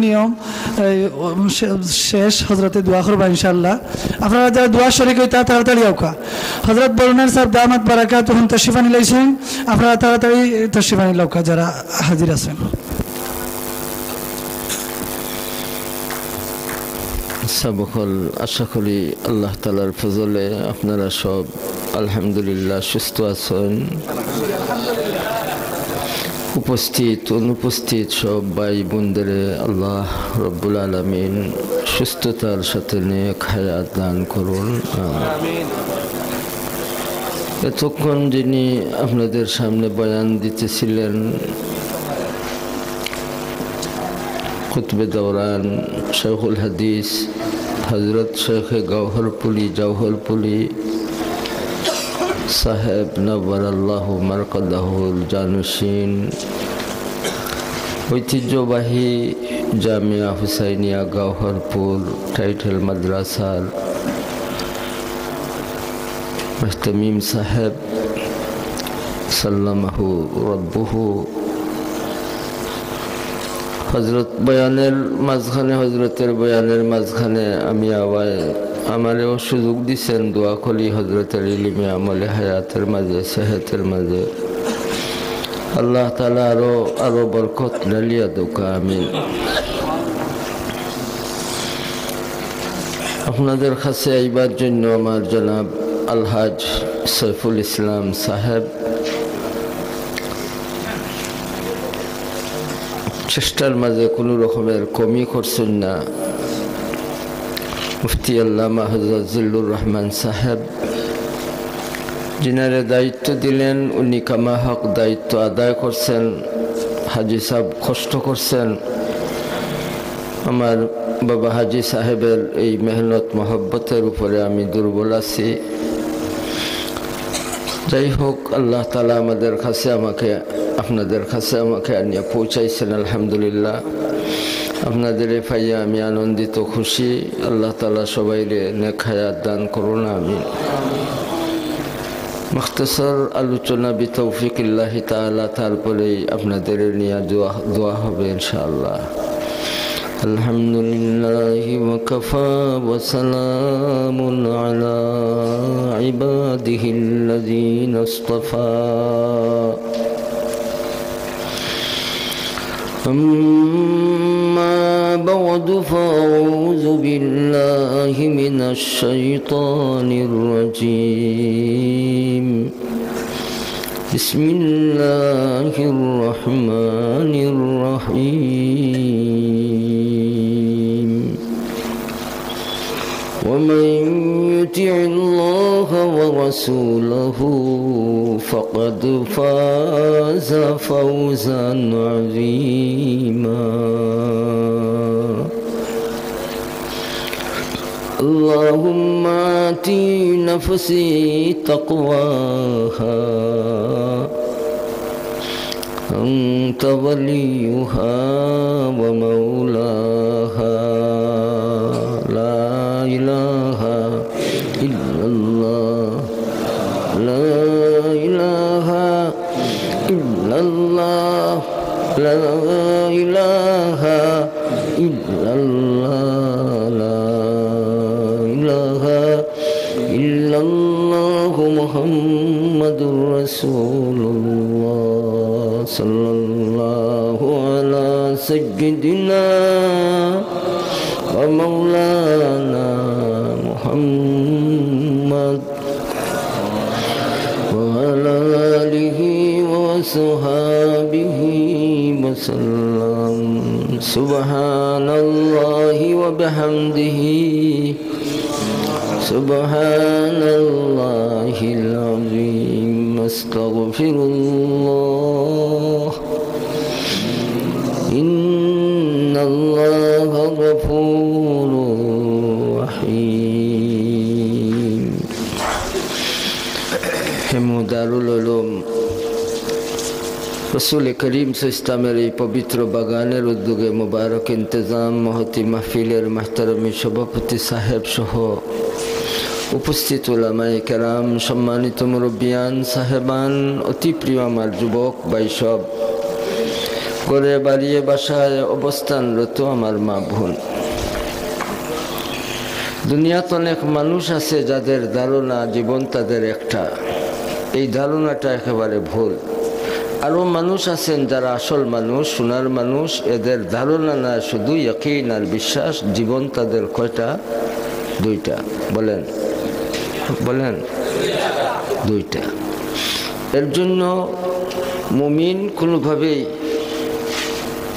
নিয়ম শেষ হজরতে দোয়া করবা ইনশাআল্লাহ। আপনারা যারা দোয়া শরীক হইতা তাড়াতাড়ি আউকা। হজরত বরুণের সাহেব দামাত বারাকাত তখন তশরিফানি লাইছেন, আপনারা তাড়াতাড়ি তশরিফানি লাউকা যারা হাজির আছেন। সাবকল আশা করি আল্লাহ তাআলার ফজলে আপনারা সব আলহামদুলিল্লাহ সুস্থ আছেন। উপস্থিত অনুপস্থিত সব ভাই বোনদের আল্লাহ রব্বুল আলামিন সুস্থতার সাথে নেক হায়াত দান করুন। এতক্ষণ যিনি আপনাদের সামনে বয়ান দিতেছিলেন খুতবে দৌরান শেখুল হাদিস হজরত শেখ জওহরপুলি সাহেব নব্বরাল্লাহু মারকাদাহুল জানুসিন, ঐতিহ্যবাহী জামিয়া হুসাইনিয়া গওহরপুর টাইটেল মাদ্রাসার মুহতামিম সাহেব সাল্লামাহু রব্বুহু, হজরতের বয়ানের মাঝখানে আমি আমারও সুযোগ দিচ্ছেন দোয়া করি হজরতের ইলমে আমলে হায়াতের মাঝে সেহতের মাঝে আল্লাহ তাআলা আরো বরকত ডালিয়া দোকা আমিন। আপনাদের কাছে আইবার জন্য আমার জনাব আলহাজ সৈফুল ইসলাম সাহেব চেষ্টার মাঝে কোনো রকমের কমি করছেন না। মুফতি আল্লামা হযরত জিল্লুর রহমান সাহেব যিনারে দায়িত্ব দিলেন উনি কামা হক দায়িত্ব আদায় করছেন। হাজি সাহেব কষ্ট করছেন। আমার বাবা হাজি সাহেবের এই মেহনত মহব্বতের উপরে আমি দুর্বল আছি। যাই হোক আল্লাহ তাআলা আপনাদের কাছে আমাকে আনিয়ে পৌঁছাইছেন আলহামদুলিল্লাহ। আপনাদের পাইয়া আমি আনন্দিত খুশি। আল্লাহ তাআলা সবাইরে নেক হায়াত দান করুন আমিন। মুখতাসার আলোচনা বিতৌফিকিল্লাহি তাআলা, তারপরেই আপনাদের নিয়ে দোয়া হবে ইনশাআল্লাহ। আলহামদুলিল্লাহি ওয়া কাফা ওয়া সালামুন আলা ইবাদিহিল্লাযীনা ইসতাফা। أما بعد فأعوذ بالله من الشيطان الرجيم. بسم الله الرحمن الرحيم. ومن يطع الله ورسوله فقد فاز فوزا عظيما. اللهم آت نفسي تقواها أنت وليها ومولاها. لا إله إلا الله. لا إله إلا الله. لا إله إلا الله. لا إله إلا الله محمد رسول الله صلى الله على سيدنا ومولانا محمد وعلى آله وصحبه وسلم. سبحان الله وبحمده سبحان الله العظيم. أستغفر الله إن الله غفور رحيم. দারুল উলুম রসুল করিম ইসলামের এই পবিত্র বাগানের উদ্যোগে মুবারক ইন্তজাম মহতি মাহফিলের মাহতারমী সভাপতি সাহেব সহ উপস্থিত উলামায়ে কেরাম, সম্মানিত মুরব্বিয়ান সাহেবান, অতি প্রিয় আমার যুবক ভাই সব, ঘরে বাড়িয়ে বাসায় অবস্থানরত আমার মা বোন, দুনিয়াতে অনেক মানুষ আছে যাদের ধারণা জীবন তাদের একটা, এই ধারণাটা একেবারে ভুল। আরও মানুষ আছেন যারা আসল মানুষ, সোনার মানুষ, এদের ধারণা না শুধু ইয়াকিন আর বিশ্বাস, জীবন তাদের কয়টা? দুইটা। বলেন বলেন, দুইটা। এর জন্য মুমিন কোনোভাবেই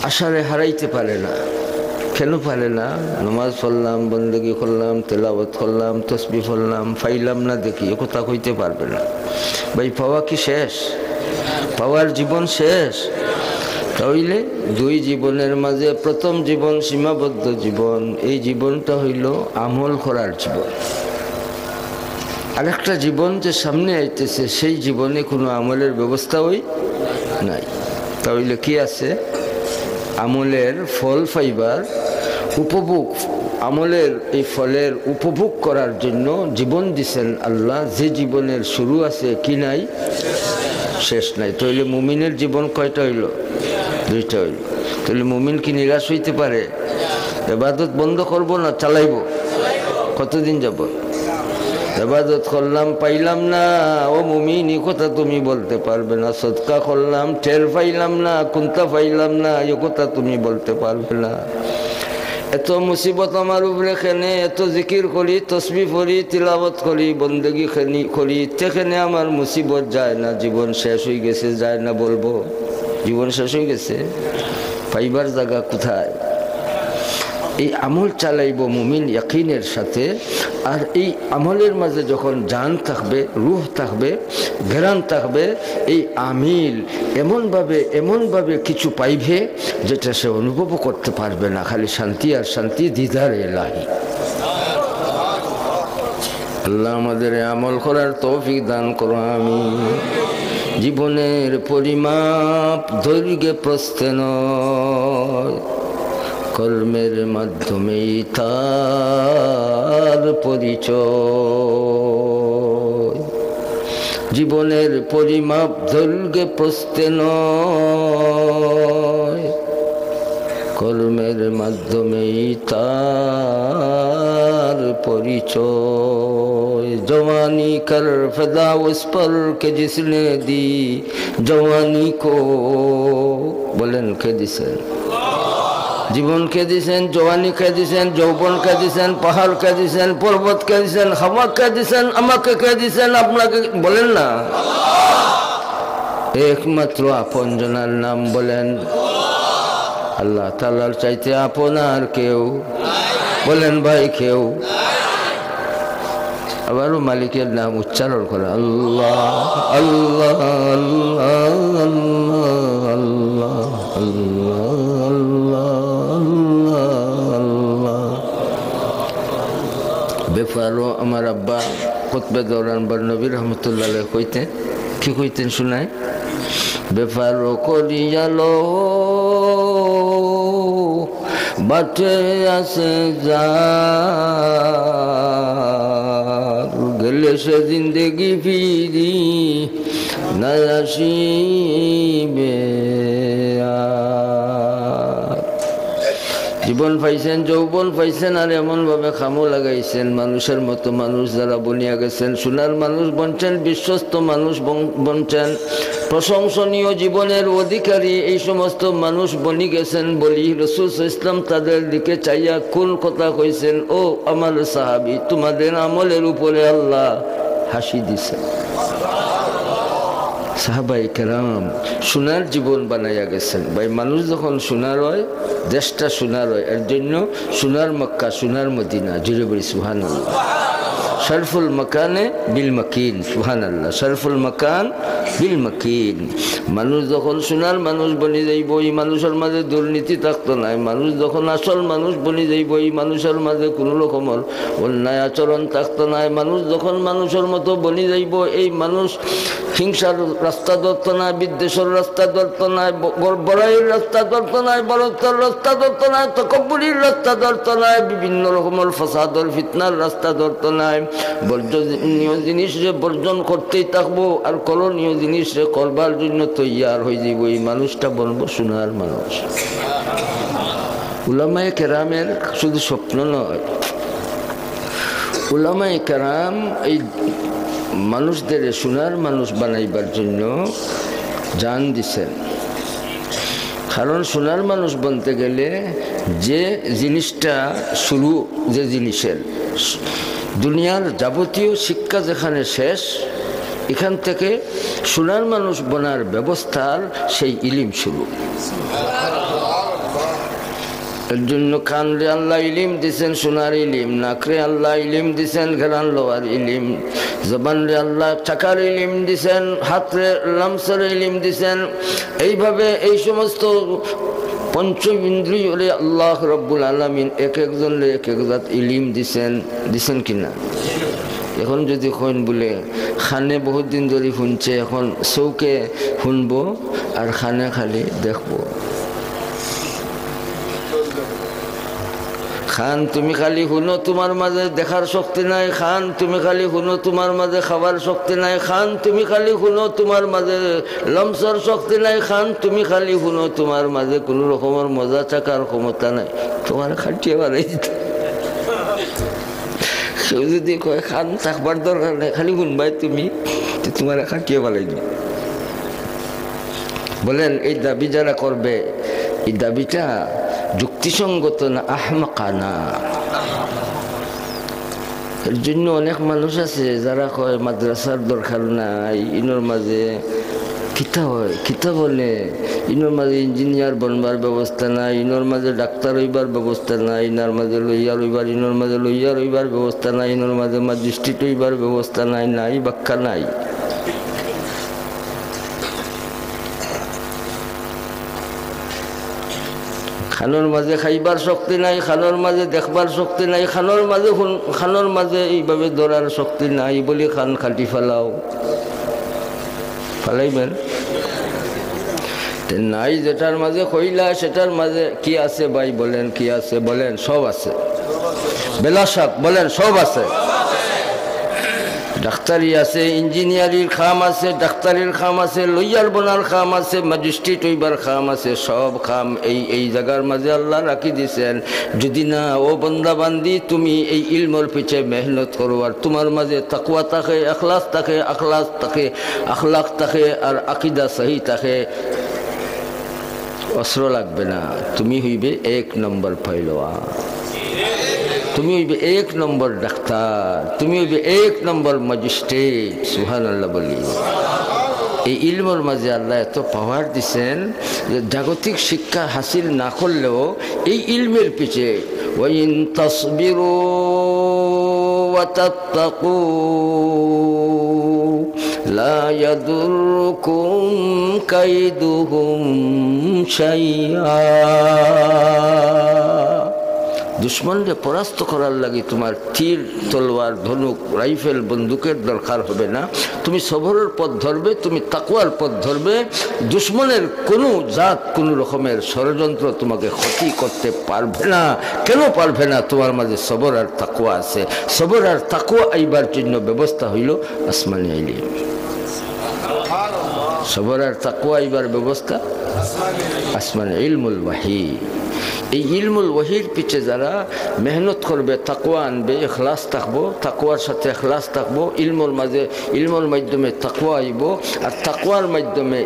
আশারে হারাইতে পারে না। কেন পারে না? নামাজ পড়লাম, বন্দেগি করলাম, তেলাওয়াত করলাম, তসবিহ পড়লাম, পাইলাম না দেখি, এ কথা কইতে পারবে না। ভাই পাওয়া কি শেষ? পাওয়ার জীবন শেষ? তাহলে দুই জীবনের মাঝে প্রথম জীবন সীমাবদ্ধ জীবন, এই জীবনটা হইল আমল করার জীবন। আরেকটা জীবন যে সামনে আইতেছে, সেই জীবনে কোনো আমলের ব্যবস্থাই নাই। তাহলে কি আছে? আমলের ফল পাইবার উপভোগ, আমলের এই ফলের উপভোগ করার জন্য জীবন দিছেন আল্লাহ, যে জীবনের শুরু আছে কি নাই, শেষ নাই। তাহলে মুমিনের জীবন কয়টা হইল? দুইটা হইল। তাহলে মুমিন কি নিরাশ হইতে পারে? ইবাদত বন্ধ করব না, চালাইব? কতদিন যাব? ইবাদত করলাম পাইলাম না, ও মুমিন এই কথা তুমি বলতে পারবে না। সদকা করলাম টের পাইলাম না, কোনটা পাইলাম না, এই কথা তুমি বলতে পারবে না। এত মুসিবত আমার উপরে খেনে, এত জিকির করি, তসবিহ পড়ি, তিলাওয়াত করি, বন্দেগি করি, সেখানে আমার মুসিবত যায় না, জীবন শেষ হয়ে গেছে, যায় না বলবো? জীবন শেষ হয়ে গেছে, পাইবার জায়গা কোথায়? এই আমল চালাইব মুমিন ইয়াকিনের সাথে। আর এই আমলের মাঝে যখন জান থাকবে, রূহ থাকবে, ঘেরান থাকবে, এই আমিল এমনভাবে কিছু পাইবে যেটা সে অনুভব করতে পারবে না, খালি শান্তি আর শান্তি, দিদার ইলাহি। আল্লাহ আমাদের আমল করার তৌফিক দান করো, আমিন। জীবনের পরিমাপ দৈর্ঘ্যে প্রস্থে নয়, কর্মের মাধ্যমেই তার পরিচয়। জীবনের পরিমাপ দৈর্ঘ্যে প্রস্থে নয়, কর্মের মাধ্যমেই তার পরিচয়। जवानी कर फिदा उस पर के जिसने दी जवानी को, বলেন কে দিছেন? জীবন কে দিছেন, জওয়ানি কে দিছেন, যৌবন কে দিছেন, পাহাড় কে দিছেন, পর্বত কে দিছেন, হাওয়া কে দিছেন, আমাকে কে দিছেন, আপনাকে? বলেন না। একমাত্র আপন জনার নাম বলেন আল্লাহ তাআলার চাইতে আপন আর কেউ? বলেন ভাই, কেউ? আবারও মালিকের নাম উচ্চারণ করে, আল্লাহ আল্লাহ আল্লাহ আল্লাহ আল্লাহ আল্লাহ। বেফারও আমার আব্বা কুতবে দৌরান বর্নবী রহমতুল্লাহ আলাইহি কইতেন, কি কইতেন শোনায়? বেফারও করিয়ালো বাটে আসে যা, গেলে সে জিন্দেগি ফিরি না আসিবে। জীবন পাইছেন, যৌবন পাইছেন, আর এমনভাবে খামো লাগাইছেন, মানুষের মতো মানুষ যারা বনিয়া গেছেন, সোনার মানুষ বনছেন, বিশ্বস্ত মানুষ বনছেন, প্রশংসনীয় জীবনের অধিকারী এই সমস্ত মানুষ বনি গেছেন বলি রাসূল সাল্লাল্লাহু আলাইহি ওয়াসাল্লাম তাদের দিকে চাইয়া কোন কথা কইছেন? ও আমার সাহাবী, তোমাদের আমলের উপরে আল্লাহ হাসি দিছে। সাহাবায়ে কেরাম সোনার জীবন বানাইয়া গেছেন। ভাই মানুষ যখন সোনার হয়, দেশটা সোনার হয়। এর জন্য সোনার মক্কা, সোনার মদিনা, জুড়ে বলি সুবহানাল্লাহ। শরফুল মাকানে বিল মাকিন, সুবহানাল্লাহ। শরফুল মাকান বিল মাকিন। মানুষ যখন সোনার মানুষ বনি যাইব, এই মানুষের মাঝে দুর্নীতি থাকতো না। মানুষ যখন আসল মানুষ বনি যাইব, এই মানুষের মাঝে কোনো রকমের অন্যায় আচরণ থাকতো না। মানুষ যখন মানুষের মতো বনি যাইব, এই মানুষ হিংসার রাস্তা ধরত না, বিদ্বেষের রাস্তা ধরত না, বড়াইয়ের রাস্তা ধরত না, বড়ত্বের রাস্তা ধরত না, তকব্বুরির রাস্তা ধরত না, বিভিন্ন রকমের ফাসাদর ফিতনার রাস্তা ধরত না। বর্জনীয় জিনিসরে বর্জন করতেই থাকবো আর করণীয় জিনিসরে করবার জন্য তৈয়ার হয়ে যাব। এই মানুষটা বলবো সোনার মানুষ। উলামায়ে কেরামের শুধু স্বপ্ন নয়, উলামায়ে কেরাম এই মানুষদের সোনার মানুষ বানাইবার জন্য জান দিছেন। কারণ সোনার মানুষ বলতে গেলে যে জিনিসটা শুরু, যে জিনিসের দুনিয়ার যাবতীয় শিক্ষা যেখানে শেষ, এখান থেকে সোনার মানুষ বনার ব্যবস্থার সেই ইলিম শুরু। এর জন্য কানরে আল্লাহ ইলিম দিছেন সোনার ইলিম, নাকরে আল্লাহ ইলিম দিছেন ঘেরান লোয়ার ইলিম, জবানরে আল্লাহ চাকার ইলিম দিছেন, হাতরে লামসার ইলিম দিছেন। এইভাবে এই সমস্ত পঞ্চ ইন্দ্রিয়রে আল্লাহ রব্বুল আলামিন এক একজনরে এক এক জাত ইলিম দিছেন কিনা? এখন যদি কইন বলে খানে বহুত দিন ধরে শুনছে, এখন চৌকে শুনবো আর খানে খালি দেখবো। খান তুমি খালি শুনো, তোমার মাঝে দেখার শক্তি নাই। খান তুমি খালি শুনো, তোমার মাঝে খাবার শক্তি নাই। খান তুমি খালি শুনো, তোমার মাঝে লমসার শক্তি নাই। খান তুমি খালি শুনো, তোমার মাঝে কোনো রকমের মজা চাকার ক্ষমতা নাই। তোমার খাটিয়ে বাড়াই দিত। কেউ যদি কয় খান থাকবার দরকার নেই, খালি শুনবাই তুমি, তোমার খাটিয়ে বাড়াই দিত। বলেন এই দাবি যারা করবে, এই দাবিটা যুক্তিসঙ্গত না আহমাকানা? এর জন্য অনেক মানুষ আছে যারা কয় মাদ্রাসার দরকার নাই, ইনোর মাঝে কিতা হয় কিতা বলে, ইনোর মাঝে ইঞ্জিনিয়ার বনবার ব্যবস্থা নাই, ইনোর মাঝে ডাক্তার হইবার ব্যবস্থা নাই, ইনার মাঝে লইয়ার হইবার, ইনোর মাঝে লইয়ার হইবার ব্যবস্থা নাই, ইনোর মাঝে ম্যাজিস্ট্রেট হইবার ব্যবস্থা নাই। নাই ব্যাখ্যা নাই। খানোর মাঝে খাইবার শক্তি নাই, খানোর মাঝে দেখবার শক্তি নাই, খানোর মাঝে এইভাবে ধরার শক্তি নাই বলে খান খাটি ফেলাও। ফেলাইবেন নাই। যেটার মাঝে কইলা সেটার মাঝে কি আছে ভাই বলেন? কি আছে বলেন? সব আছে। বেলাশাক বলেন সব আছে। ডাক্তারি আছে, ইঞ্জিনিয়ারির খাম আছে, ডাক্তারির খাম আছে, লইয়ার বোনার খাম আছে, ম্যাজিস্ট্রেট হইবার খাম আছে। সব খাম এই জায়গার মাঝে আল্লাহ রাখি দিছেন। যদি না ও বন্দা বান্দি তুমি এই ইলমর পিছে মেহনত করো আর তোমার মাঝে তাকওয়া থাকে, আখলাস থাকে, আখলাক থাকে আর আকিদা সহি থাকে, অস্ত্র লাগবে না। তুমি হইবে 1 নম্বর পহলওয়ান, তুমি হইবে 1 নম্বর ডাক্তার, তুমি হইবে 1 নম্বর ম্যাজিস্ট্রেট। সুবহানাল্লাহ বলি। এই ইলমের মাঝে আল্লাহ এত পাওয়ার দিছেন যে জাগতিক শিক্ষা হাসিল না করলেও এই ইলমের পিছে ওয়াইন তাসবিরু ওয়া তাত্তাকু লা ইয়াদুরকুম কাইদুহুম শাইআ। দুশ্মনকে পরাস্ত করার লাগে তোমার তীর, তলোয়ার, ধনুক, রাইফেল, বন্দুকের দরকার হবে না। তুমি সবরের পথ ধরবে, তুমি তাকওয়ার পথ ধরবে। দুশ্মনের কোনো জাত, কোনো রকমের ষড়যন্ত্র তোমাকে ক্ষতি করতে পারবে না। কেন পারবে না? তোমার মাঝে সবর আর তাকওয়া আছে। সবর আর তাকওয়া আইবার জন্য ব্যবস্থা হইল আসমানি ইলম। সবর আর তাকওয়া আইবার ব্যবস্থা আসমানি ইলমুল ওয়াহি। এই ইলমুল ওয়াহির পিছে যারা মেহনত করবে, তাকওয়া আনবে, ইখলাস থাকবো, তাকওয়ার সাথে ইখলাস থাকবো, ইলমর মাধ্যমে তাকওয়া আইব আর তাকওয়ার মাধ্যমে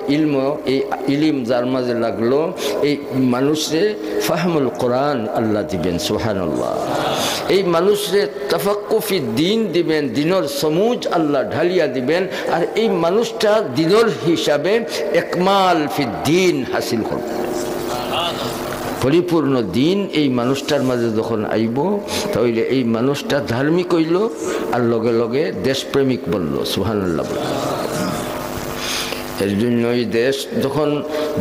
এই ইলিম যার মাঝে লাগলো, এই মানুষে ফাহমুল কোরআন আল্লাহ দিবেন। সুবহানাল্লাহ। এই মানুষে তাফাক্কুফি দ্বীন দিবেন, দিনের সমুজ আল্লাহ ঢালিয়া দিবেন। আর এই মানুষটা দিনের হিসাবে একমাল ফি দ্বীন হাসিল করবে। পরিপূর্ণ দিন এই মানুষটার মাঝে যখন আইব, তাহলে এই মানুষটা ধার্মিক হইল আর লগে লগে দেশপ্রেমিক বলল। সুবহানাল্লাহ। এর জন্যই দেশ যখন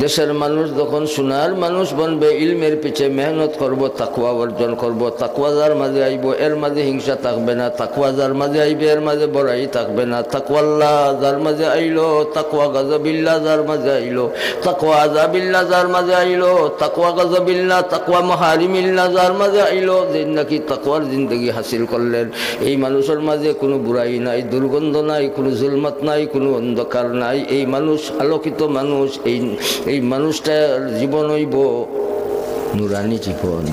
দেশের মানুষ যখন সোনার মানুষ বনবে, ইলমের পিছে মেহনত করব, তাকওয়া অর্জন করব। তাকওয়া যার মাঝে আইব এর মাঝে হিংসা থাকবে না, তাকওয়া যার মাঝে আইবে এর মাঝে বড়াই থাকবে না। তাকওয়াল্লাহ যার মাঝে আইলো, তাকওয়া গাযাবিল্লাহ যার মাঝে আইলো, তাকওয়া আযাবিল্লাহ যার মাঝে আইলো, তাকওয়া গাযাবিল্লাহ তাকওয়া মাহারিমিল্লাহ যার মাঝে আইলো, যে নাকি তাকওয়ার জিন্দগি হাসিল করলেন, এই মানুষের মাঝে কোনো বুড়াই নাই, দুর্গন্ধ নাই, কোনো জুলমাত নাই, কোনো অন্ধকার নাই। এই মানুষ আলোকিত মানুষ, এই মানুষটার জীবন হইব নুরানি জীবন।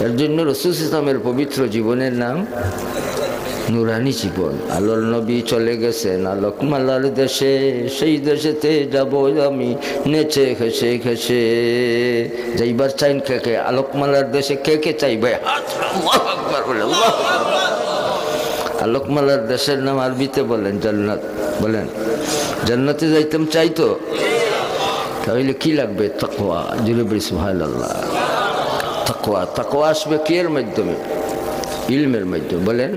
এর জন্য রাসূল ইসলামের পবিত্র জীবনের নাম নুরানি জীবন। আলোর নবী চলে গেছেন আলোকমালার দেশে, সেই দেশেতে যাব আমি নেচে খেসে খেসে। যাইবার চাইন কে কে আলোকমালার দেশে? কে কে চাইবে? আল্লাহু আকবার বলে, আল্লাহু আকবার। আলোকমালার দেশের নাম আরবিতে বলেন জান্নাত। বলেন জান্নাতে যাইতাম চাইতো, তাহলে কি লাগবে? তাকওয়া। জুড়ে বলি সুবহানাল্লাহ। তাকওয়া, তাকওয়া আসবে কির মাধ্যমে? ইলমের মাধ্যমে। বলেন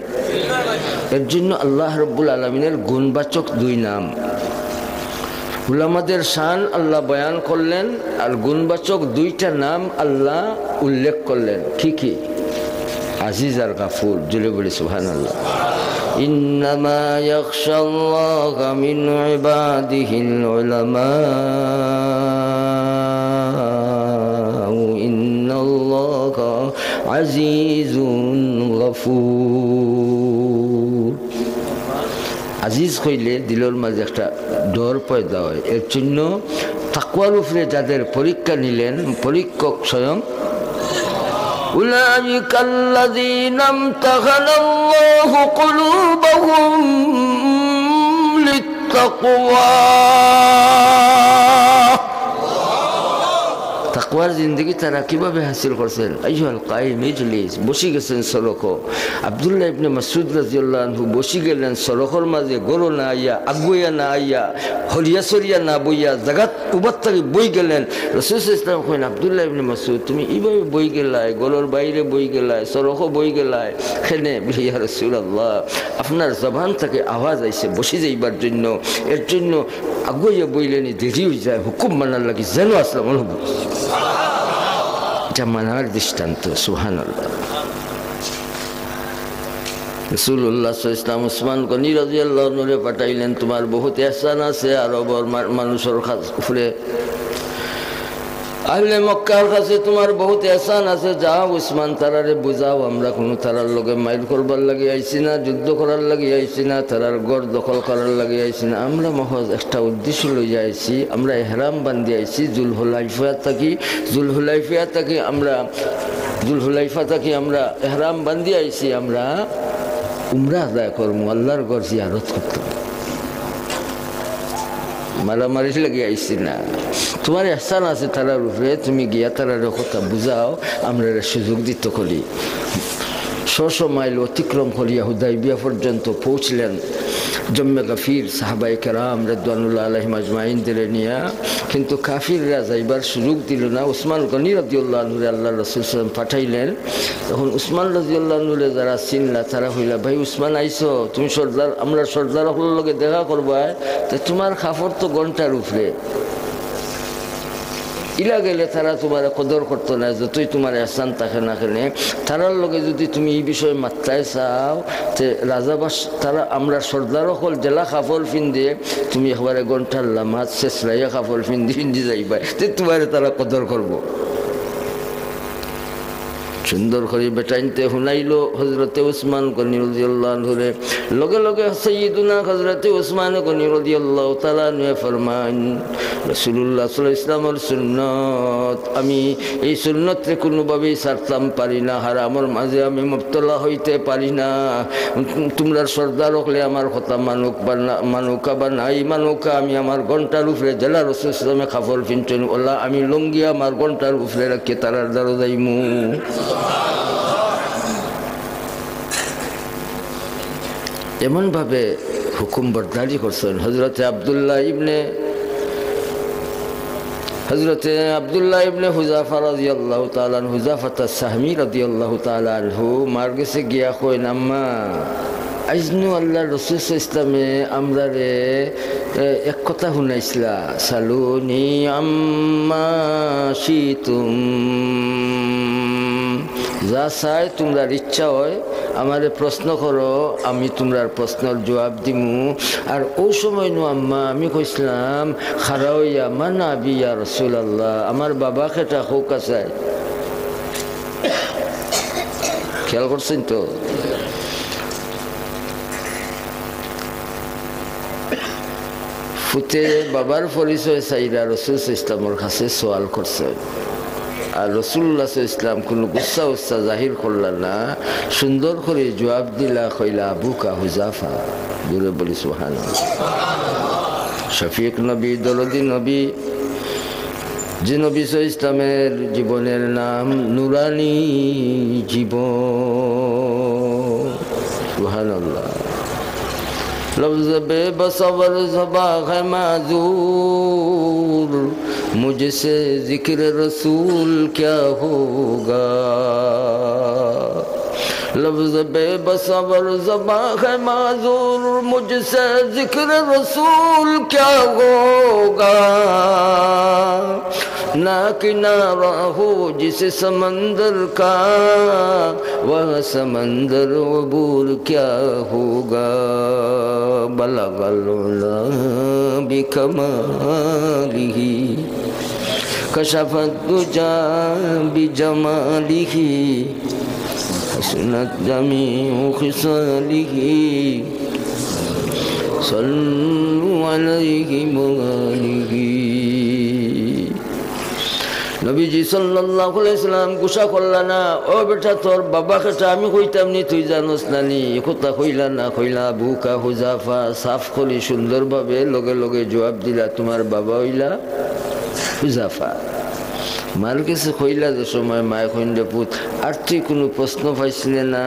এর জন্য আল্লাহ রাব্বুল আলামিনের গুণবাচক দুই নাম। উলামাদের শান আল্লাহ বয়ান করলেন, আর গুণবাচক দুইটা নাম আল্লাহ উল্লেখ করলেন। কি কি? আজিজ আর গাফুর। জুড়ে বলি সুবহানাল্লাহ। ইন্নামা ইয়াখশাল্লাহা মিন ইবাদিহিল উলামা, ইন্নাল্লাহা আজিজুন গাফুর। আজিজ কইলে দিলের মাঝে একটা ডর পয়দা হয়। এর জন্য তাকওয়ার উপরে যাদের পরীক্ষা নিলেন, পরীক্ষক স্বয়ং أولئك الذين امتحن الله قلوبهم للتقوى। তাকওয়ার জিন্দগি তারা কিভাবে হাসিল করছেন? আইয়ুহাল কাইম ইজলিস, বসে গেছেন সড়কও। আব্দুল্লাহ ইবনে মাসউদ রাদিয়াল্লাহু আনহু বসে গেলেন সড়কের মাঝে, গরু না আইয়া, আগুয়া না আইয়া, হরিয়া সরিয়া না বইয়া, জাগাত উবাত থেকে বই গেলেন। রাসূল সাল্লাল্লাহু আলাইহি ওয়াসাল্লাম কইলেন, আব্দুল্লাহ ইবনে মাসউদ তুমি এইভাবে বই গেলাই, গরুর বাইরে বই গেলাই, সড়কও বই গেলাই, কেনে? ইয়া রাসূলুল্লাহ, আপনার জবান থেকে আওয়াজ আইছে বসে যাইবার জন্য। এর জন্য আগুয়া বইলেনি, দেরি হয়ে যায়, হুকুম মানার লাগি যেন আসলাম অনুভব। এটা মানার দৃষ্টান্ত। সুবহানাল্লাহ। রাসূলুল্লাহ সাল্লাল্লাহু আলাইহি ওয়াসাল্লাম উসমান গনি রাদিয়াল্লাহু আনহু পাঠাইলেন, তোমার বহুত ইহসান আছে আরবের মানুষের উপরে, আহলে মক্কার কাছে তোমার বহুত ইহসান আছে। যাও উসমান, তারারে বুঝাও, আমরা কোনো তারার লগে মাইল করবার লাগি আইছি না, যুদ্ধ করার লাগি আইছি না, তারার গড় দখল করার লাগি আইছি না। আমরা মহজ একটা উদ্দেশ্য লইয়া আইছি, আমরা ইহরাম বান্ধি আইছি জুলহুলাইফা থাকি আমরা ইহরাম বান্ধি আইছি, আমরা উমরা আদায় করবো, আল্লাহর ঘর জিয়ারত করতাম। মারামারি লাগে আইছি না। তোমার ইহসান আছে তারার উপরে, তুমি গিয়া তারার কথা বুঝাও, আমরা সুযোগ দিত করি। 600 মাইল অতিক্রম করিয়া হুদাইবিয়া পর্যন্ত পৌঁছলেন। জম্মে গাফির সাহাবায়ে কেরাম রিদওয়ানুল্লাহ আলাইহিম আজমাইন দিলে নিয়া, কিন্তু কাফিররা যাইবার সুযোগ দিল না। উসমান গনি রাদিয়াল্লাহু আনহু আল্লাহ রাসূল সাল্লাল্লাহু আলাইহি ওয়াসাল্লাম পাঠাইলেন। তখন উসমান রাদিয়াল্লাহু আনহু যারা চিনলা, তারা হইলা, ভাই উসমান আইছো, তুমি সর্দার, আমরা সর্দার হল লগে দেখা করবা, তো তোমার খাফর তো ঘন্টার উপরে। ইলা গেলে তারা তোমার কদর করতো না, যতই তোমার এহসান থাকে না কেন। তারার লগে যদি তুমি এই বিষয়ে মাত্রায় চাও, যে রাজাবাস তারা আমরা সর্দার হল জেলা কাপড় ফিন্দে, তুমি একবারে ঘন্টার লামাত শেষরাইয়া কাপড় ফিন্দি যাইবা, যে তোমার তারা কদর করবো। সুন্দর করে বেটাইনতে শুনাইলো হযরতে উসমান গনি রাদিয়াল্লাহু আনহু। লগে লগে সাইয়্যিদুনা হযরতে উসমান গনি রাদিয়াল্লাহু তাআলা আনহু ফরমান, রাসূলুল্লাহ সাল্লাল্লাহু আলাইহি ওয়াসাল্লামের সুন্নাত, আমি এই সুন্নতকে কোনোভাবেই ছাড়তাম পারি না, হারামের মাঝে আমি মুবতলা হইতে পারি না। তোমরা সর্দার হলে আমার কথা মানুকা বা নাই মানুকা, আমি আমার ঘন্টার উপরে জেলা রাসূল সাল্লাল্লাহু আলাইহি ওয়াসাল্লামে কাপড় পিনতেন, ওলা আমি লঙ্গি আমার ঘন্টার উপরে রাখি তারার দ্বারা যাইমু। এমনভাবে হুকুম বরদারি করছেন। হজরতে আব্দুল্লাহ ইবনে হুযাফা রাদিয়াল্লাহু তাআলা আনহু, হুযাফাতা সাহমি রাদিয়াল্লাহু তাআলা আনহু মার গেছে গিয়া কইন, আম্মা আইজনু আল্লাহ রসুল ইসলামে আমরা রে এক কথা শুনাইছিলা, সালুনি আম্মা শিতুম, যা চাই তোমরার ইচ্ছা হয় আমারে প্রশ্ন করো, আমি তোমরার প্রশ্নের জবাব দিমু। আর ও সময় নো আম্মা আমি কইছিলাম খারাইয়া মান আবি ইয়া রাসূলুল্লাহ, আমার বাবা খেটা হোক আছে। খেয়াল করছেন তো? ফুতে বাবার পরিচয় চাইরা রসুল ইসলামের কাছে সোয়াল করছে। আর রসুল্লাহ ইসলাম কোনো গুসা উৎসা জাহির করলা না, সুন্দর করে জবাব দিলা, কইলা আবুকা হুজাফা। দূরে বলি সুবহানাল্লাহ। শফিক নবী, দরদি নবী, যে নবী ইসলামের জীবনের নাম নুরানি জীবন। সুবহানাল্লাহ। लफ्ज़ बेबसवर ज़बा है माज़ूर, मुझसे ज़िक्र रसूल क्या होगा। लफ्ज़ बेबसवर ज़बा है माज़ूर, मुझसे ज़िक्र रसूल क्या होगा। ना किनारा हो जिस समंदर का, वह समंदर अबूर क्या होगा। बलगल उला बिकमालिही, कशफत दुजा बिजमालिही, हसनत जमीउ खिसालिही, सल्लु अलैहि वालिही। নবীজি সাল্লাল্লাহু আলাইহি সাল্লাম গুসা করলা না, ও বেটা তোর বাবা কেটা আমি কইতাম নি তুই জানোস না নি, কথা কইলা না, কইলা বুকা হুজাফা, সাফ করি সুন্দরভাবে লগে লগে জবাব দিলা, তোমার বাবা হইলা হুজাফা। মার কাছে কইলা যে সময় মায় কইলে পুত আর তুই কোনো প্রশ্ন পাইছিলে না,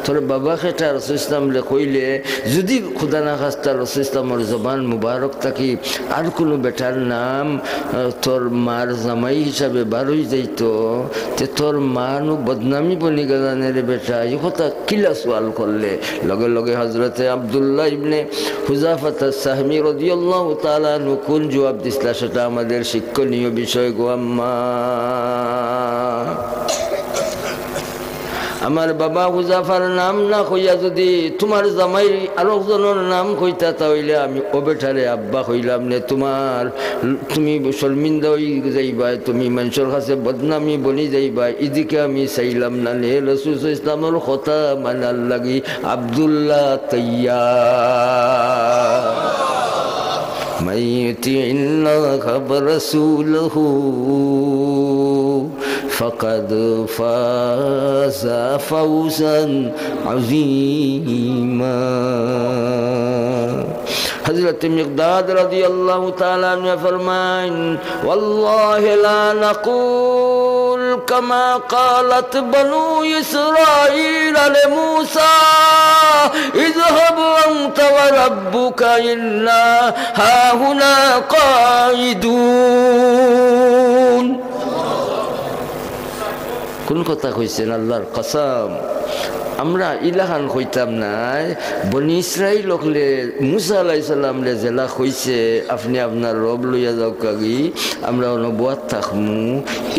তোর বাবা খেটা রসুল ইসলামরে কইলে যদি খুদা না খাস্তা রসুল ইসলামের জবান মুবারক থাকি আর কোনো বেটার নাম তোর মার জামাই হিসাবে বারোই যাইত, তে তোর মানু বদনামি বনি গেলানে রে বেটা, এই কথা কিলা সোয়াল করলে। লগে লগে হজরতে আব্দুল্লাহ ইবনে হুজাফাত সাহমি রাদিয়াল্লাহু তাআলা আনহু কোন জবাব দিছিলা সেটা আমাদের শিক্ষণীয় বিষয় গো আম্মা। আমার বাবা হুজাফার নাম না কইয়া যদি তোমার জামাই আরেকজনের নাম কইতা তাহলে আমি ও বেটারে আব্বা কইলাম নে, তোমার তুমি শর্মিন্দা হই যাইবা, তুমি মানুষের কাছে বদনামি বনি যাইবা, এদিকে আমি চাইলাম না নে। রাসূল ইসলামের কথা মানার লাগি আব্দুল্লাহ তৈয়া من يطع الله ورسوله فقد فاز فوزا عظيما। حضرت مقداد رضی اللہ تعالیٰ عنہ فرمائیں واللہ لا نقول كما قالت بنو إسرائيل لموسى اذهب أنت وربك إنا هاهنا قاعدون। কোন কথা কইছেন আল্লাহর কসম, আমরা ইলাহান কইতাম নাই, বনি ইসরাইল লোকলে মুসা আলাইহিস সালাম লে জেলা কইছে আপনি আপনার রব লইয়া যাও কাগি, আমরা অনুবাদ থাকমু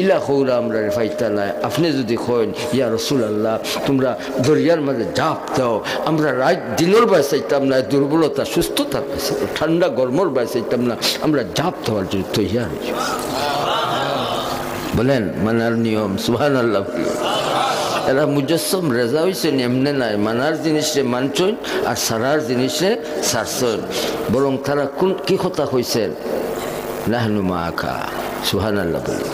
ইলা খৌরা আমরা ফাইতা নাই। আপনি যদি কইন ইয়া রাসূলুল্লাহ তোমরা দরিয়ার মাঝে ঝাঁপ দাও, আমরা রাত দিনের বাই চাইতাম না, দুর্বলতা সুস্থতার ঠান্ডা গরমর বাই চাইতাম না, আমরা ঝাঁপ দেওয়ার জন্য তৈয়ার। বলেন মানার নিয়ম সুবহানাল্লাহ। এরা মুজস্সম রেজা হয়েছেন এমনি নাই, মানার জিনিসে মানছন আর সারার জিনিসে সারছন, বরং তারা কোন কি কথা কইছেন নাহনু মাআকা সুবহানাল্লাহ বলি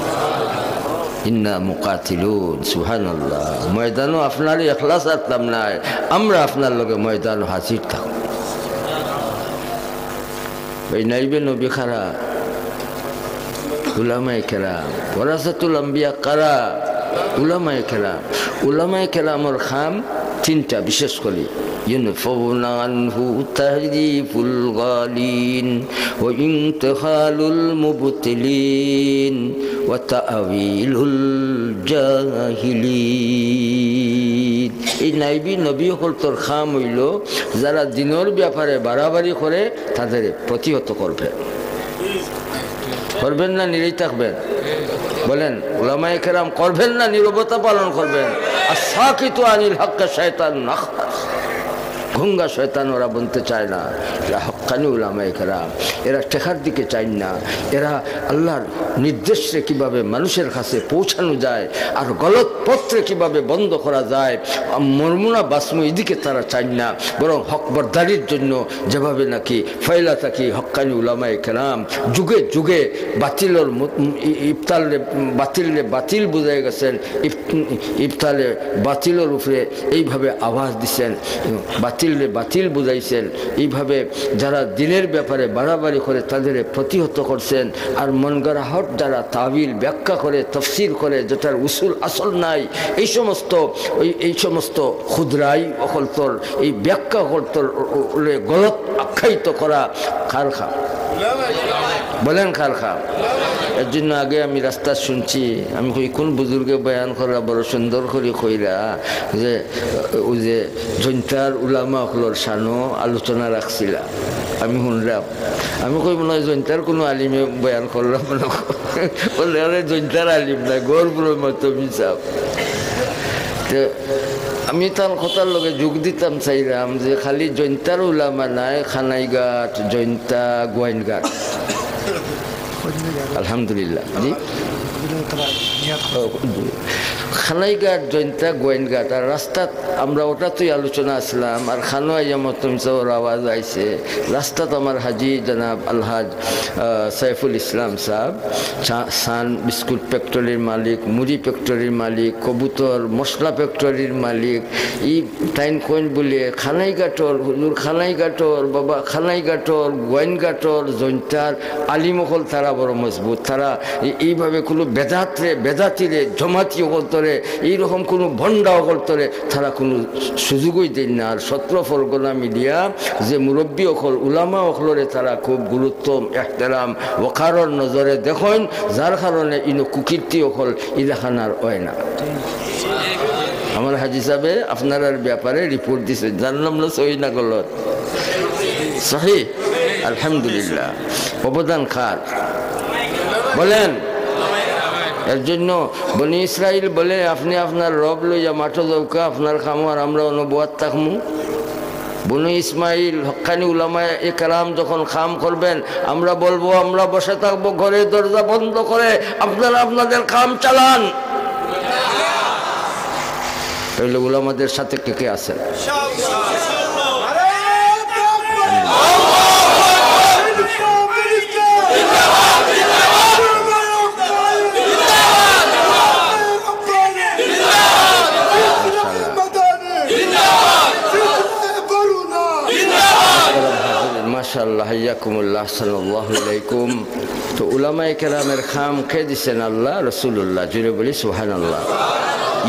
ইন্না মুকাতিলুন সুবহানাল্লাহ। ময়দানও আপনার ইখলাস আরতাম না, আমরা আপনার লগে ময়দান হাজির থাকব। এই নাইবে নবী খারা উলামায়ে কেরাম ওয়ারাসাতুল আম্বিয়া কারা উলামায়ে কেরাম। উলামায়ে কেরামের খাম তিনটা বিশেষ করে ينفون عنه تهذيب الغالين وانتحال المبتلين وتأويل الجاهلين। এই নাইবি নবী হল তোর খাম হইল যারা দিনের ব্যাপারে বাড়াবাড়ি করে তাদের প্রতিহত করবে। করবেন না নিরেই থাকবেন? বলেন উলামায়ে কেরাম করবেন না নীরবতা পালন করবেন? আর সাকিতু আনিল হক্কা শয়তান নাখরাস, ঘুঙ্গা শয়তান ওরা বলতে চায় না। এরা হক্কানি উলামায়ে কেরাম, এরা টেকার দিকে চায় না, এরা আল্লাহর নির্দেশে কিভাবে মানুষের কাছে পৌঁছানো যায় আর গলত পত্রে কিভাবে বন্ধ করা যায় মর্মুনা বাসমু এদিকে তারা চায় না, বরং হক বরদারির জন্য যেভাবে নাকি ফয়লা থাকি হক্কানি উলামায়ে কেরাম যুগে যুগে বাতিলের বাতিল বুঝাই গেছেন, ইফতালে বাতিলের উপরে এইভাবে আওয়াজ দিচ্ছেন, বাতিল বুঝাইছেন। এইভাবে যারা দিনের ব্যাপারে বাড়াবাড়ি করে তাদের প্রতিহত করছেন। আর মনগড়াহট যারা তাবিল ব্যাখ্যা করে তফসির করে যেটার উসুল আসল নাই, এই সমস্ত ক্ষুদ্রাই অকলতর এই ব্যাখ্যা করতর গলত আখ্যায়িত করা কার খা? বলেন কার খা? এর জন্য আগে আমি রাস্তা শুনছি, আমি কই কোন বুজুর্গে বয়ান করা বড় সুন্দর করে কইরা যে ওই যে জৈন্তার উলামা হকলর শানো আলোচনা রাখছিলা, আমি শুনলাম। আমি কই মনে হয় জৈন্তার কোনো আলিমে বয়ান করলাম মনে বললে আরে জৈন্তার আলিম নাই, গৌরপুর মতো মিসাব। আমি তার কথার লগে যোগ দিতাম চাইলাম যে খালি জৈন্তার উলামা নাই, খানাইঘাট, জৈন্তা, গোয়াইনঘাট, আলহামদুলিল্লাহ জি, খানাইঘাট, জৈন্তা, গোয়াইনঘাট। আর রাস্তাত আমরা ওটাতেই আলোচনা আসলাম। আর খানো আইয়া মতমসাওর আওয়াজ আইছে রাস্তাত আমার হাজি জনাব আলহাজ সাইফুল ইসলাম সাহেব, সান বিস্কুট ফ্যাক্টরির মালিক, মুড়ি ফ্যাক্টরির মালিক, কবুতর মশলা ফ্যাক্টরির মালিক, এই টাইন কইন বলে খানাইঘাটর হুজুর, খানাইঘাটর বাবা, খানাইঘাটর, গোয়াইনঘাটর, জৈন্তার আলিমহল তারা বড় মজবুত। তারা এইভাবে কোনো বেদাতিরে জমাতি অকলতরে এইরকম কোনো ভণ্ডা অকলতরে তারা কোনো সুযোগই দেন না। আর 17 পরগনা মিডিয়া যে মুরব্বী অকল উলামা অকলরে তারা খুব গুরুত্ব এহতেরাম ওকারর নজরে দেখেন, যার কারণে ইনো কুকীর্তি অকল ইলাখানার হয় না। আমার হাজি সাহেবে আপনার ব্যাপারে রিপোর্ট দিছে, জানলাম না সহি না গলত? সহি, আলহামদুলিল্লাহ। অবদান খার বলেন। এর জন্য বনি ইসরাইল বলে আপনি আপনার রব লইয়া মাঠো দৌকা, আপনার খামো আর আমরা অনুবাদ থাকমু। বনি ইসমাইল হক্কানি উলামায়ে কেরাম যখন খাম করবেন আমরা বলবো আমরা বসে থাকবো ঘরে দরজা বন্ধ করে, আপনারা আপনাদের খাম চালান। তাহলে উলামাদের সাথে কে কে আছেন? মাশাআল্লাহ, হাইয়াকুমুল্লাহ, সাল্লাল্লাহু আলাইকুম। তো উলামায়ে কেরামের খাম কে দিছেন? আল্লাহ, রাসূলুল্লাহ। জুড়ে বলি সুবহানাল্লাহ।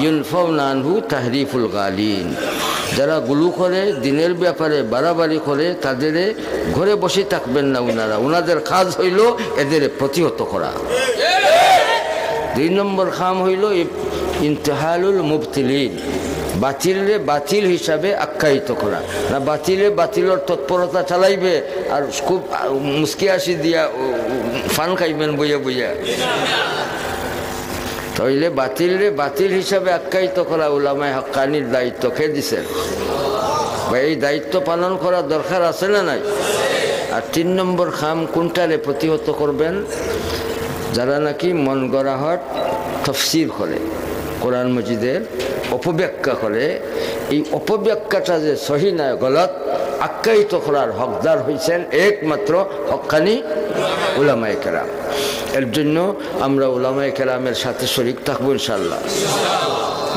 ইউনফাউনা আনহু তাহরিফুল গালিন, যারা গুলু করে দিনের ব্যাপারে বাড়াবাড়ি করে তাদের ঘরে বসে থাকবেন না উনারা, উনাদের কাজ হইল এদের প্রতিহত করা। 2 নম্বর খাম হইল ইন্তিহালুল মুবতিলিন, বাতিলে বাতিল হিসাবে আখ্যায়িত করা। না বাতিলের তৎপরতা চালাইবে আর খুব মুস্কি আসি দিয়া ফান খাইবেন বইয়া বইয়া, তাইলে বাতিল হিসাবে আখ্যায়িত করা উলামায়ে হক্কানির দায়িত্ব কে দিছেন? বা এই দায়িত্ব পালন করা দরকার আছে না নাই? আর 3 নম্বর খাম কোনটারে প্রতিহত করবেন? যারা নাকি মন গড়াহট তফসির করে, কোরআন মজিদের অপব্যাখ্যা করে, এই অপব্যাখ্যাটা যে সহি না গলত আখ্যায়িত করার হকদার হয়েছেন একমাত্র হক্কানি উলামায়ে কেরাম। এর জন্য আমরা উলামায়ে কেরামের সাথে শরীক থাকবো ইনশাআল্লাহ।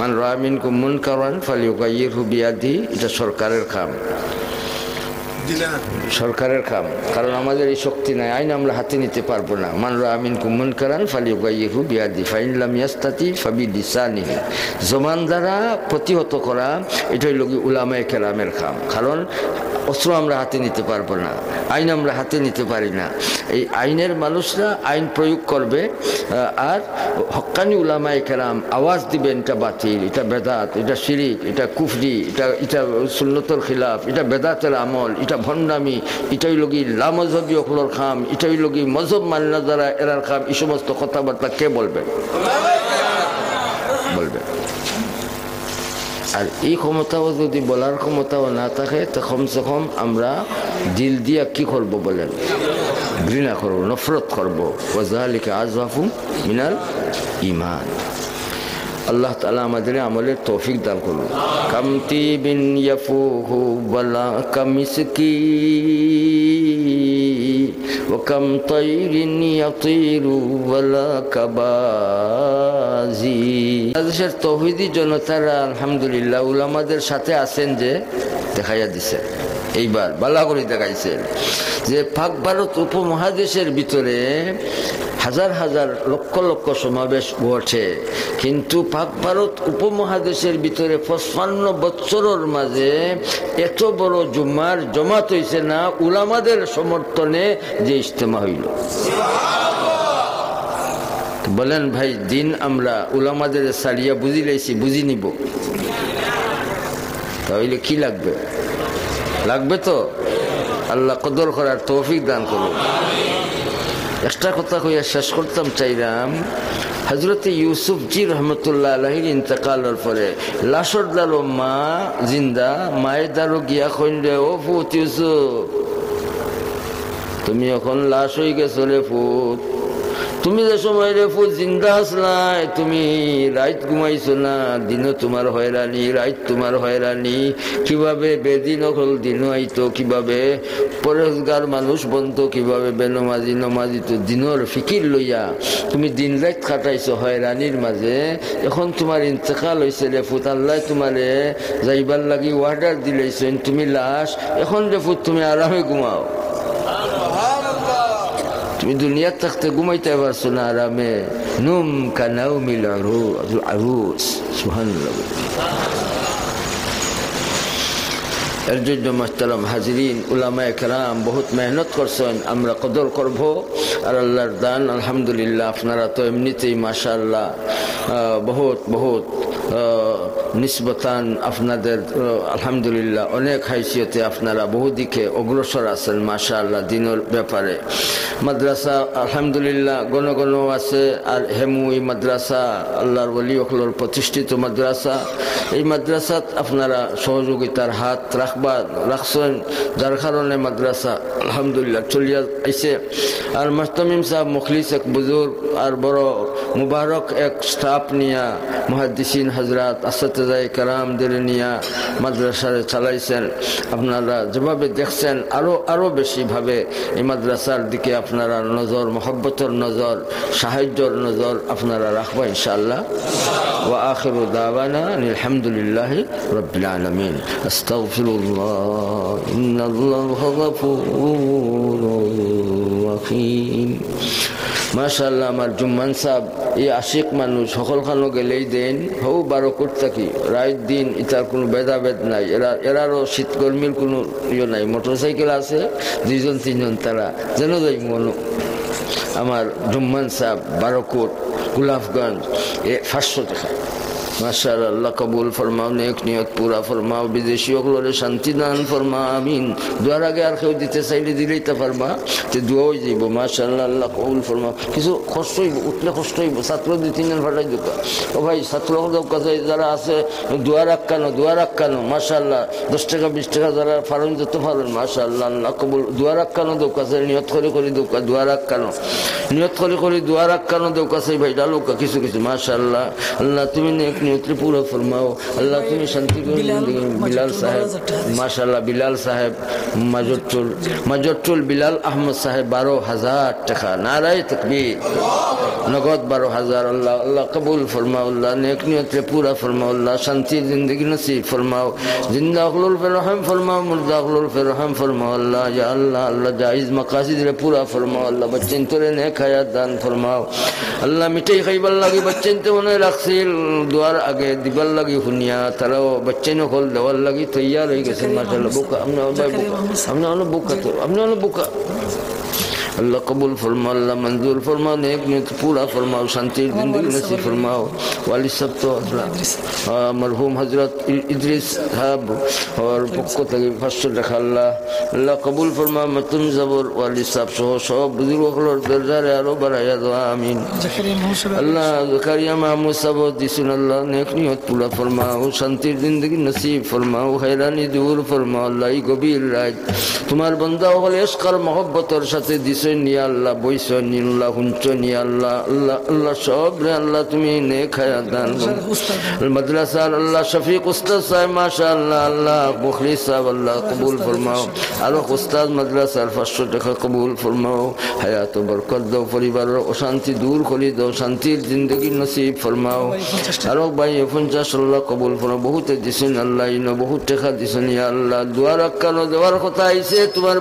মান রাআ মিনকুম মুনকারান ফালিয়ুগাইয়িরহু বিয়াদিহি, এটা সরকারের কাম, সরকারের কাম। কারণ আমাদের এই শক্তি নাই, আইন আমরা হাতে নিতে পারবো না। মান রাআ মিনকুম মুনকারান ফালিয়ুগাইয়িরহু বিয়াদিহি ফাইন লাম ইয়াস্তাতি ফাবিলিসানিহি, জমান দ্বারা প্রতিহত করা, এটাই হলো উলামায়ে কেরামের কাম। কারণ অস্ত্র আমরা হাতে নিতে পারবো না, আইন আমরা হাতে নিতে পারি না। এই আইনের মানুষরা আইন প্রয়োগ করবে, আর হক্কানি উলামায়ে কেরাম আওয়াজ দিবেন এটা বাতিল, এটা বেদাত, এটা শিরিক, এটা কুফরি, এটা সুন্নতুল খিলাফ, এটা বেদাতের আমল, এটা ভণ্ডামি, এটাই লগি লামজহবি অকলর খাম, এটাই লগি মজহব মান্না যারা এরার খাম। এই সমস্ত কথাবার্তা কে বলবেন? বলবেন। আর এই ক্ষমতাও যদি বলার ক্ষমতাও না থাকে, তো কমসে কম আমরা দিল দিয়া কি করব বলেন? ঘৃণা করব, নফরত করব। ওয়াযালিকা আযওয়াফু মিনাল ঈমান। আল্লাহ তাআলা আমাদের আমলের তৌফিক দান করুন। কামতি বিন ইয়াফুহু ওয়ালা কামিসকি ওয়া কাম তাইরিন ইয়াতিরু ওয়ালা কাবাজি। দেশের তৌহিদি জনতারা আলহামদুলিল্লাহ উলামাদের সাথে আছেন, যে দেখাইয়া দিছে, এইবার বালা করে দেখাইছেন যে পাক ভারত উপমহাদেশের ভিতরে হাজার হাজার লক্ষ লক্ষ সমাবেশ ঘটে, কিন্তু পাক ভারত উপমহাদেশের ভিতরে 55 বছরের মাঝে এত বড় জুম্মার জমাত হইছে না উলামাদের সমর্থনে যে ইজতেমা হইল। বলেন ভাই, দিন আমরা উলামাদের সারিয়া বুঝি লাইছি, বুঝি নিব, তাহলে কি লাগবে? লাগবে তো। আল্লাহ কদর করার তৌফিক দান করুন। একটা কথা কইয়া শেষ করতাম চাইলাম, হযরত ইউসুফ জি রহমতুল্লাহ আলাইহির ইন্তেকালের পরে লাশর দ্বারো মা জিন্দা, মায়ের দ্বারো গিয়া কইলে, ও ফুত ইউসুফ, তুমি এখন লাশ হয়ে গেছো রে ফুত, তুমি যে সময় রে ফুত জিন্দা আসলাই, তুমি রাত ঘুমাইছো না, দিনও তোমার হয়রানি, রাত তোমার হয়রানি, কিভাবে বেদিন হল দিনও আইতো, কিভাবে পরেজগার মানুষ বনতো, কিভাবে বেনমাজি নমাজি তো দিনের ফিকির লইয়া তুমি দিন রাত কাটাইছো হয়রানির মাঝে। এখন তোমার ইন্তেকাল হয়েছে রে ফুত, আল্লাহ তোমারে যাইবার লাগি ওয়ার্ডার দিলেছেন, তুমি লাশ, এখন রে ফুত তুমি আরামে ঘুমাও। তুমি দুনিয়ার থাকতে ঘুমাইতে পারছো না আরামে, নুম কানাউমিল আরুস। সুবহানাল্লাহ। এর জন্য মুহতারাম হাজিরিন, উলামায়ে কেরাম বহুত মেহনত করছেন, আমরা কদর করব। আর আল্লাহর দান আলহামদুলিল্লাহ, আপনারা তো এমনিতেই মাশাআল্লাহ বহুত বহুত নিসবতান আপনাদের আলহামদুলিল্লাহ অনেক হাইসিয়তে আপনারা বহুদিকে অগ্রসর আছেন মাশাআল্লাহ দিনের ব্যাপারে। মাদ্রাসা আলহামদুলিল্লাহ গণ গণ আছে, আর হেমুই মাদ্রাসা আল্লাহর ওলি ওখলোর প্রতিষ্ঠিত মাদ্রাসা। এই মাদ্রাসাত আপনারা সহযোগিতার হাত রাখছেন, যার কারণে মাদ্রাসা আলহামদুলিল্লাহ চলিয়া আইছে। আর মাস্তামিম সাহেব মুখলিস এক বুজুর্গ আর বড় মুবারক এক স্টাফ নিয়া, মুহাদ্দিসিন হজরত আসাতিজায়ে কেরামদের নিয়া মাদ্রাসারে চালাইছেন। আপনারা যেভাবে দেখছেন আরো বেশিভাবে এই মাদ্রাসার দিকে আপনারা নজর, মহব্বতের নজর, সাহায্যর নজর আপনারা রাখবা ইনশাআল্লাহ। ওয়া আখিরু দাওয়ানা আলহামদুলিল্লাহি রাব্বিল আলামিন। আস্তাগফিরুল্লাহ, ইন্নাল্লাহা গফুরুর রহিম। মাশাআল্লাহ, আমার জুম্মান সাহেব এই আশিক মানুষ, সকল খানো গেলেই দেন হৌ 12 কোট থাকি রাত দিন, এটার কোনো ভেদাভেদ নাই। এরারও শীত গরমির কোনো ইয়ে নাই। মোটরসাইকেল আছে 2জন 3জন, তারা যেন যাই মনো। আমার জুম্মান সাহেব 12 কোট গোলাপগঞ্জ 500 টাকা। মাশাআল্লাহ, আল্লাহ কবুল ফরমাও, নেক নিয়ত পুরা ফরমাও, বিদেশি ওগুলোরে শান্তি দান ফরমা, আমিন। দুয়ার আগে আর কেউ দিতে চাইলে দিলেই তা পারবা, তো দোয়া হয়ে যাইব। মাশাআল্লাহ, আল্লাহ কবুল ফরমাও। কিছু কষ্ট হইব, উঠলে কষ্ট হইব। ছাত্র 2-3 জন ফাটাই দোকা, ও ভাই ছাত্র কাছে যারা আছে দোয়া রাখানো মাশাআল্লাহ, 10 টাকা 20 টাকা যারা ফারুন যত ফারুন মাশাআল্লাহ, আল্লাহ কবুল। দোয়া রাখানো দোকাছে, নিয়ত করে দোকা, দোয়া রাখানো, নিয়ত করে দোয়া রাখানো দোকাছে ভাই ডালুকা কিছু মাশাআল্লাহ। আল্লাহ তুমি নেক নিয়তরে পুরো ফরমাও, আল্লাহ তুমি শান্তি করে। বিলাল সাহেব মাশাআল্লাহ, বিলাল সাহেব মাজরটুল বিলাল আহমদ সাহেব 12,000 টাকা। নারায়ে তাকবীর। নগদ 12,000। আল্লাহ আল্লাহ কবুল ফরমাও, আল্লাহ নেক নিয়তরে পুরা ফরমাও, আল্লাহ শান্তির জিন্দগি নসিব ফরমাও। জিন্দা আখলুল ফির রহম ফরমাও, মুর্দা আখলুল ফির রহম ফরমাও। আল্লাহ ইয়া আল্লাহ, আল্লাহ জায়েজ মাকাসিদরে পুরা ফরমাও। আল্লাহ বচ্চেন তোরে নেক হায়াত দান ফরমাও। আল্লাহ মিঠাই খাইবার লাগি বচ্চেন তো মনে রাখছিল, দুয়ার আগে দিবার লাগি শুনিয়া তারাও বাচ্চাই নকল দেওয়ার লাগি তৈয়ার হয়ে গেছেন মাশাআল্লাহ বোকা আপনি হলো বোকা তো আপনি হলো বোকা अल्लाह कबूल फरमाओ अल्लाह मंजूर फरमाओ नेक नियत पूरा फरमाओ शांति जिंदगी नसीब फरमाओ वाली सब तो मरहूम हजरत इद्रिस साहब और पक्को तक फर्स्ट रखा अल्लाह कबूल फरमाओ मतुम जबर वाली सब सब बुजुर्ग और दर्जा रे आरो बढ़ाया दो आमीन अल्लाह ज़करिया महमूद सब दिसन अल्लाह नेक नियत पूरा फरमाओ शांति जिंदगी नसीब फरमाओ हैरानी दूर फरमाओ अल्लाह गभीर रात तुम्हार बंदा होले इश्क और मोहब्बत और साथे নিয়া আল্লাহ বইস নিল্লাহ হুঞ্চ নিয়া আল্লাহ আল্লাহ আল্লাহ সব রে আল্লাহ তুমি নেক হায়াত দান মাদ্রাসার আল্লাহ শফিক উস্তাদ সাহেব মাশাআল্লাহ আল্লাহ মুখলিস সাহেব আল্লাহ কবুল ফরমাও আর উস্তাদ মাদ্রাসার 500 টাকা কবুল ফরমাও হায়াত ও বরকত দাও পরিবারের অশান্তি দূর করে দাও শান্তির জিন্দেগি নসিব ফরমাও আর ভাই 50 আল্লাহ কবুল ফরমাও বহুত দিছেন আল্লাহ ইনো বহুত টাকা দিছেন ইয়া আল্লাহ দোয়া রাখানো দেওয়ার কথা আইছে তোমার